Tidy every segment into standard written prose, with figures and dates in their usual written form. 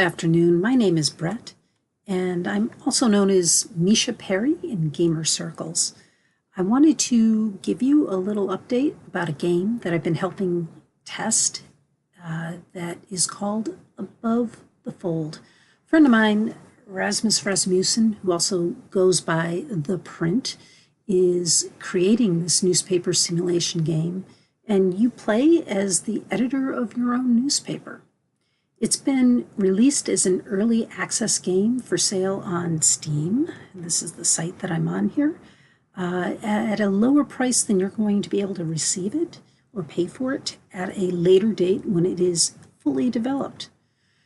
afternoon. My name is Brett, and I'm also known as Misha Perry in gamer circles. I wanted to give you a little update about a game that I've been helping test that is called Above the Fold. A friend of mine, Rasmus Rasmussen, who also goes by The Print, is creating this newspaper simulation game, and you play as the editor of your own newspaper. It's been released as an early access game for sale on Steam. This is the site that I'm on here. At a lower price than you're going to be able to receive it or pay for it at a later date when it is fully developed.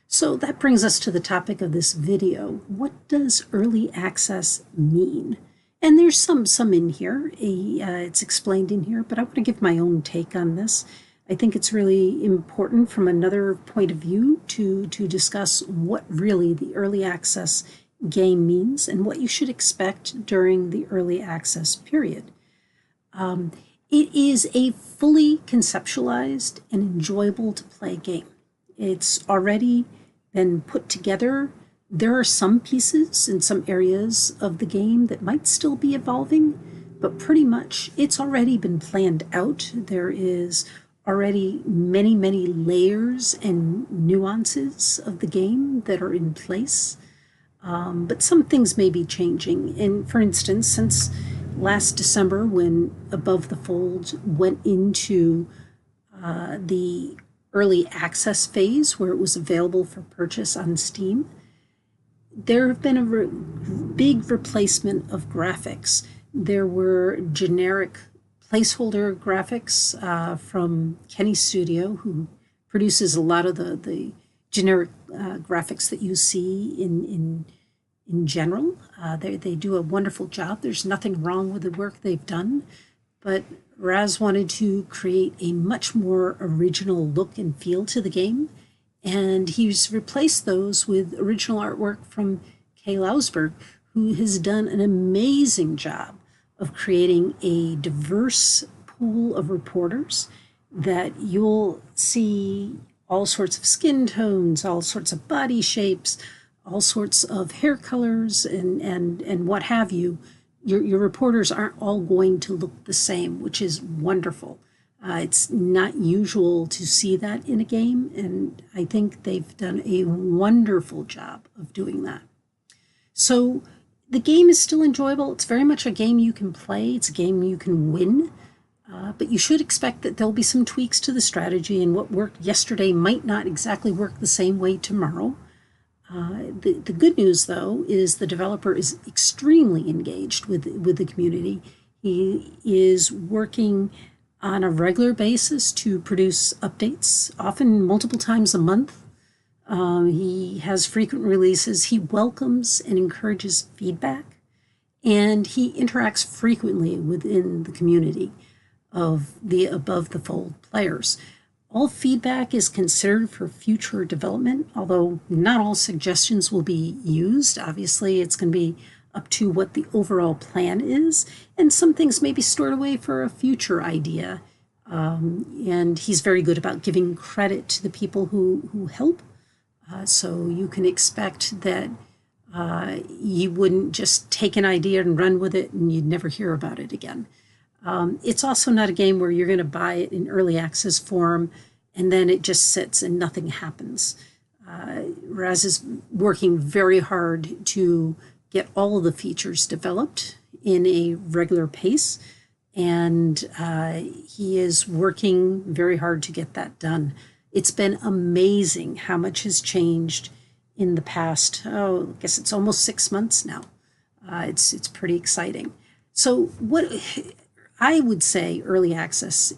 So that brings us to the topic of this video. What does early access mean? And there's some in here. It's explained in here, but I want to give my own take on this. I think it's really important from another point of view to discuss what really the early access game means and what you should expect during the early access period. It is a fully conceptualized and enjoyable to play game. It's already been put together. There are some pieces in some areas of the game that might still be evolving, but pretty much it's already been planned out. There is already many layers and nuances of the game that are in place, but some things may be changing. And for instance, since last December, when Above the Fold went into the early access phase where it was available for purchase on Steam, there have been a big replacement of graphics. There were generic placeholder graphics from Kenny Studio, who produces a lot of the generic graphics that you see in general. They do a wonderful job. There's nothing wrong with the work they've done, but Raz wanted to create a much more original look and feel to the game, and he's replaced those with original artwork from Kay Lausberg, who has done an amazing job of creating a diverse pool of reporters that you'll see all sorts of skin tones, all sorts of body shapes, all sorts of hair colors, and what have you. Your reporters aren't all going to look the same, which is wonderful. It's not usual to see that in a game, and I think they've done a wonderful job of doing that. So the game is still enjoyable. It's very much a game you can play. It's a game you can win. But you should expect that there'll be some tweaks to the strategy, and what worked yesterday might not exactly work the same way tomorrow. The good news, though, is the developer is extremely engaged with the community. He is working on a regular basis to produce updates, often multiple times a month. He has frequent releases. He welcomes and encourages feedback, and he interacts frequently within the community of the Above the Fold players. All feedback is considered for future development, although not all suggestions will be used. Obviously, it's going to be up to what the overall plan is, and some things may be stored away for a future idea. And he's very good about giving credit to the people who help. So you can expect that you wouldn't just take an idea and run with it and you'd never hear about it again. It's also not a game where you're going to buy it in early access form and then it just sits and nothing happens. Raz is working very hard to get all of the features developed in a regular pace, and he is working very hard to get that done. It's been amazing how much has changed in the past, I guess it's almost 6 months now. It's pretty exciting. So what I would say early access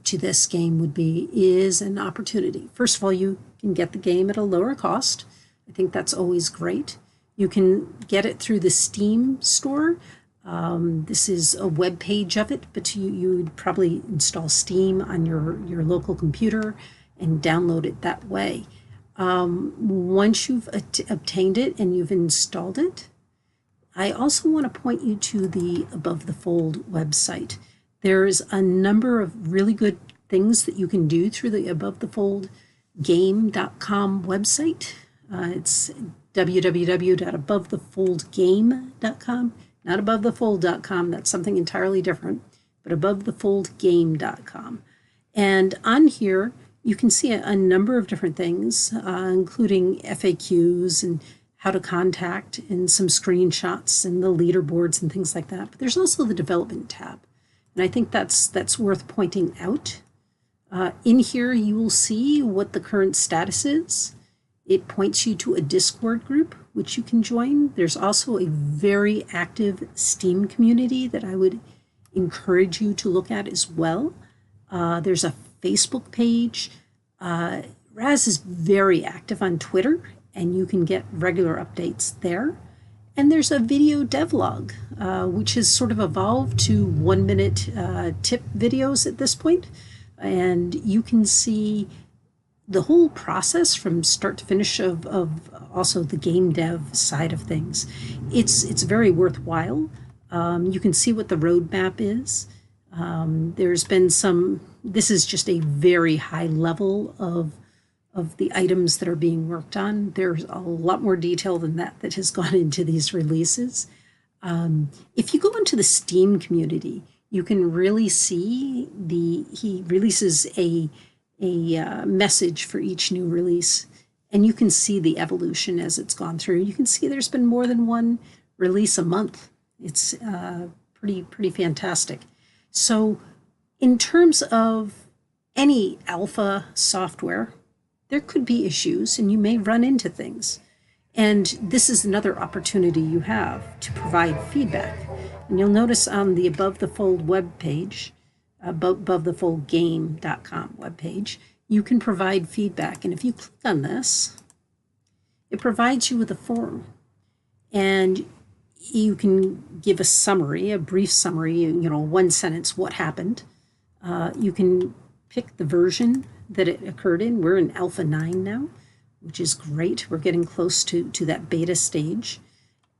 to this game is an opportunity. First of all, you can get the game at a lower cost. I think that's always great. You can get it through the Steam store. This is a web page of it, but you would probably install Steam on your local computer and download it that way. Once you've obtained it and you've installed it, I also want to point you to the Above the Fold website. There's a number of really good things that you can do through the Above the Fold game.com website. It's www.abovethefoldgame.com. Not abovethefold.com, that's something entirely different, but abovethefoldgame.com. And on here, you can see a number of different things, including FAQs and how to contact and some screenshots and the leaderboards and things like that. But there's also the development tab. And I think that's worth pointing out. In here, you will see what the current status is. It points you to a Discord group, which you can join. There's also a very active Steam community that I would encourage you to look at as well. There's a Facebook page. Raz is very active on Twitter, and you can get regular updates there. And there's a video devlog, which has sort of evolved to 1-minute tip videos at this point. And you can see the whole process from start to finish of also the game dev side of things. It's very worthwhile. You can see what the roadmap is. There's been this is just a very high level of the items that are being worked on. There's a lot more detail than that has gone into these releases. If you go into the Steam community, you can really see he releases a message for each new release, and you can see the evolution as it's gone through. You can see there's been more than one release a month. It's pretty fantastic. So in terms of any alpha software, there could be issues and you may run into things. And this is another opportunity you have to provide feedback. And you'll notice on the Above the Fold webpage, abovethefoldgame.com webpage, you can provide feedback. And if you click on this, it provides you with a form. And you can give a summary, a brief summary, one sentence, what happened. You can pick the version that it occurred in. We're in Alpha 9 now, which is great. We're getting close to that beta stage.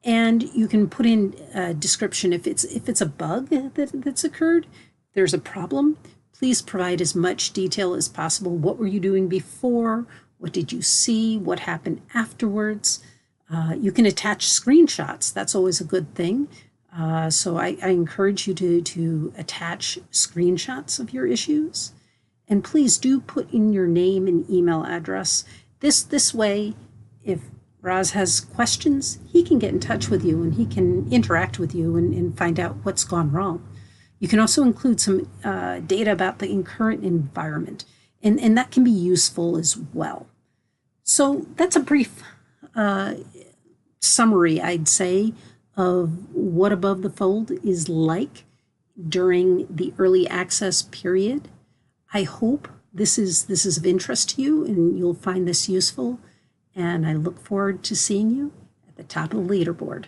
And you can put in a description if it's a bug that's occurred, there's a problem. Please provide as much detail as possible. What were you doing before? What did you see? What happened afterwards? You can attach screenshots. That's always a good thing. So I encourage you to attach screenshots of your issues. And please do put in your name and email address. This way, if Raz has questions, he can get in touch with you and he can interact with you and find out what's gone wrong. You can also include some data about the current environment, and that can be useful as well. So that's a brief summary, I'd say, of what Above the Fold is like during the early access period. I hope this is of interest to you and you'll find this useful, and I look forward to seeing you at the top of the leaderboard.